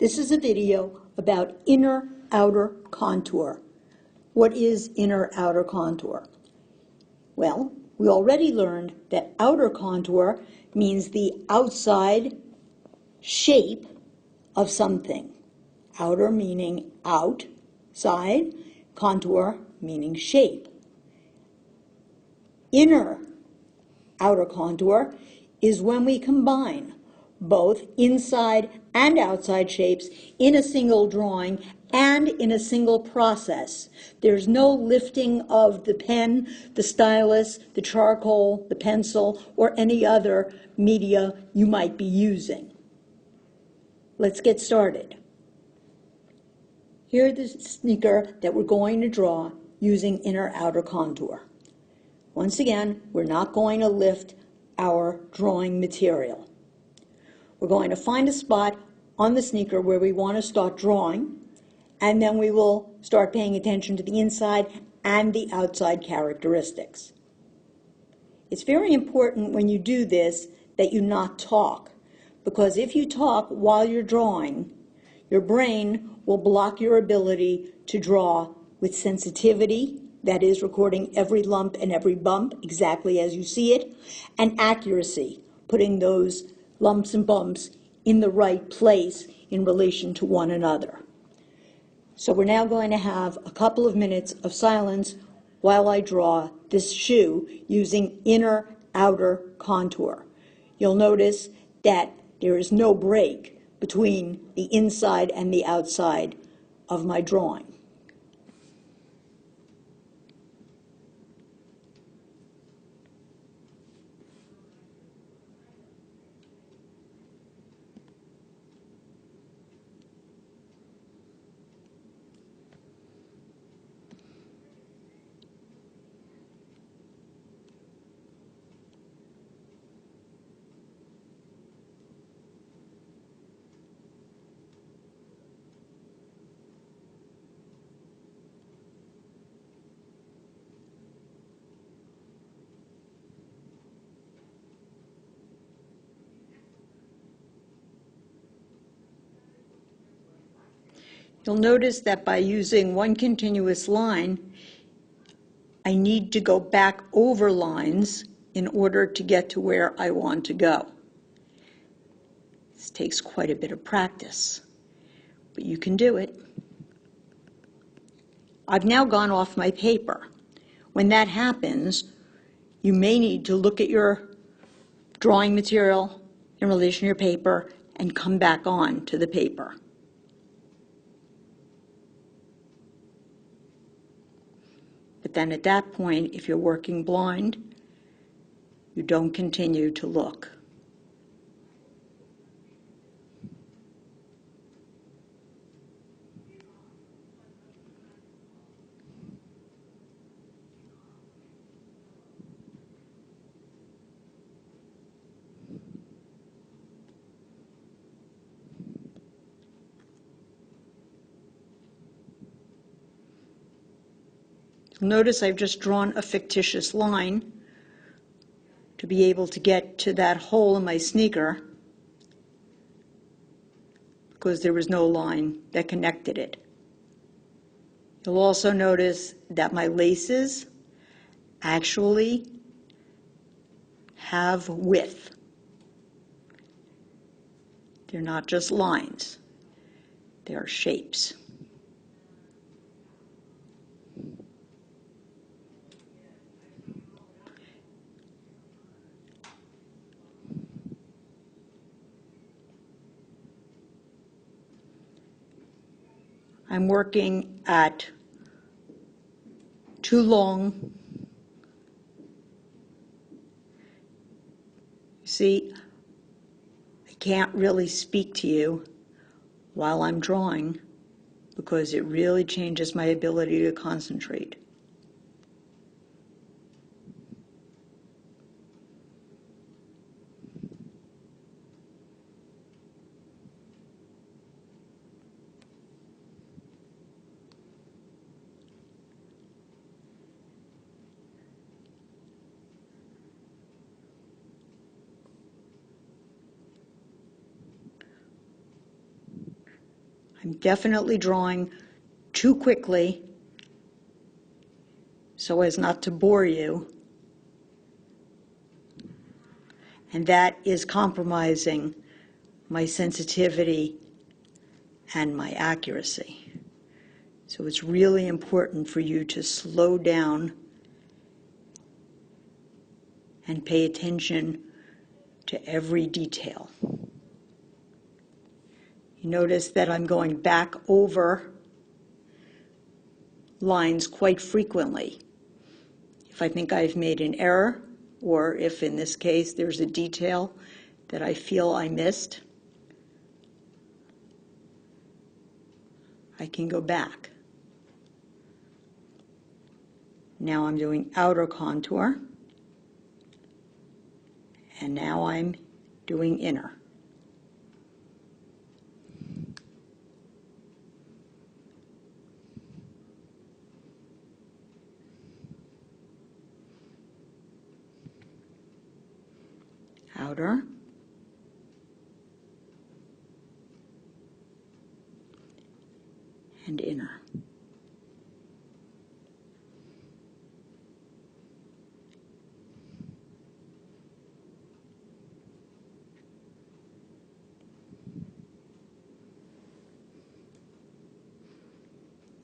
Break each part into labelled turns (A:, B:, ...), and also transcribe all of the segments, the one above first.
A: This is a video about inner-outer contour. What is inner-outer contour? Well, we already learned that outer contour means the outside shape of something. Outer meaning outside, contour meaning shape. Inner-outer contour is when we combine both inside and outside shapes in a single drawing and in a single process. There's no lifting of the pen, the stylus, the charcoal, the pencil, or any other media you might be using. Let's get started. Here's the sneaker that we're going to draw using inner-outer contour. Once again, we're not going to lift our drawing material. We're going to find a spot on the sneaker where we want to start drawing, and then we will start paying attention to the inside and the outside characteristics. It's very important when you do this that you not talk, because if you talk while you're drawing, your brain will block your ability to draw with sensitivity, that is, recording every lump and every bump exactly as you see it, and accuracy, putting those lumps and bumps in the right place in relation to one another. So we're now going to have a couple of minutes of silence while I draw this shoe using inner-outer contour. You'll notice that there is no break between the inside and the outside of my drawing. You'll notice that by using one continuous line, I need to go back over lines in order to get to where I want to go. This takes quite a bit of practice, but you can do it. I've now gone off my paper. When that happens, you may need to look at your drawing material in relation to your paper and come back on to the paper. But then at that point, if you're working blind, you don't continue to look. Notice I've just drawn a fictitious line to be able to get to that hole in my sneaker because there was no line that connected it. You'll also notice that my laces actually have width. They're not just lines, they are shapes. I'm working at too long. See, I can't really speak to you while I'm drawing because it really changes my ability to concentrate. I'm definitely drawing too quickly so as not to bore you, and that is compromising my sensitivity and my accuracy. So it's really important for you to slow down and pay attention to every detail. You notice that I'm going back over lines quite frequently. If I think I've made an error, or if in this case there's a detail that I feel I missed, I can go back. Now I'm doing outer contour, and now I'm doing inner. Outer, and inner.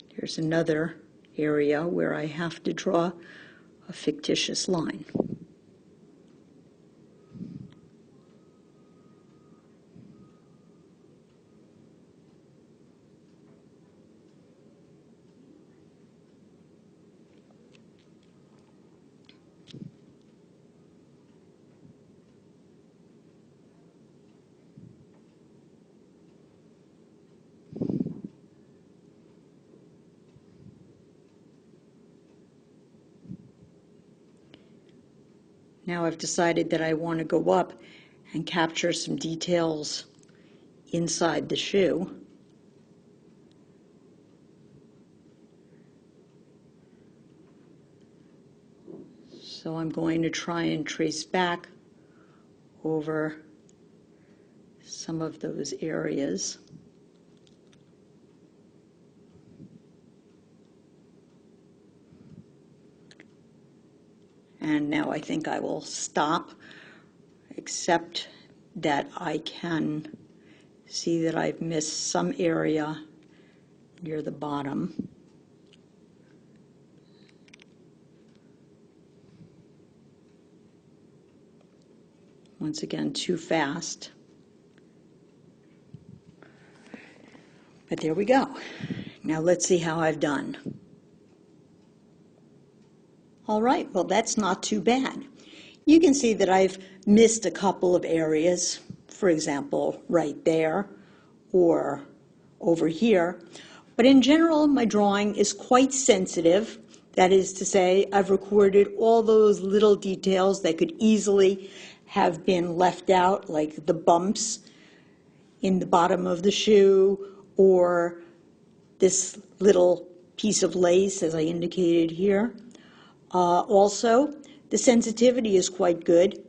A: Here's another area where I have to draw a fictitious line. Now I've decided that I want to go up and capture some details inside the shoe. So I'm going to try and trace back over some of those areas. And now I think I will stop, except that I can see that I've missed some area near the bottom. Once again, too fast. But there we go. Now let's see how I've done. All right, well, that's not too bad. You can see that I've missed a couple of areas, for example, right there or over here. But in general, my drawing is quite sensitive. That is to say, I've recorded all those little details that could easily have been left out, like the bumps in the bottom of the shoe or this little piece of lace, as I indicated here. Also, the sensitivity is quite good.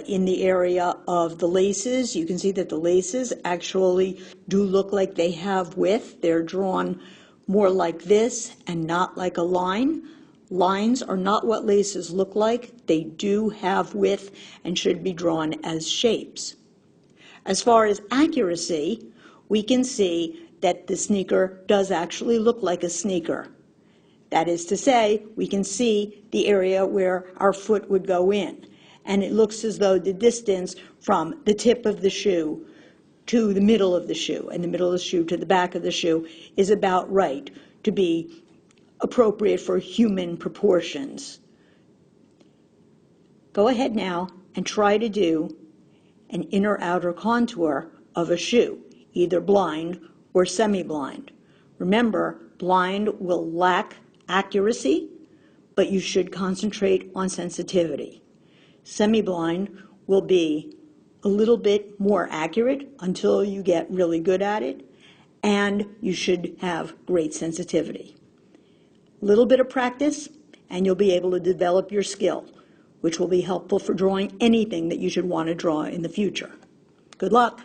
A: In the area of the laces, you can see that the laces actually do look like they have width. They're drawn more like this and not like a line. Lines are not what laces look like. They do have width and should be drawn as shapes. As far as accuracy, we can see that the sneaker does actually look like a sneaker. That is to say, we can see the area where our foot would go in. And it looks as though the distance from the tip of the shoe to the middle of the shoe and the middle of the shoe to the back of the shoe is about right to be appropriate for human proportions. Go ahead now and try to do an inner-outer contour of a shoe, either blind or semi-blind. Remember, blind will lack accuracy, but you should concentrate on sensitivity. Semi-blind will be a little bit more accurate until you get really good at it, and you should have great sensitivity. A little bit of practice, and you'll be able to develop your skill, which will be helpful for drawing anything that you should want to draw in the future. Good luck.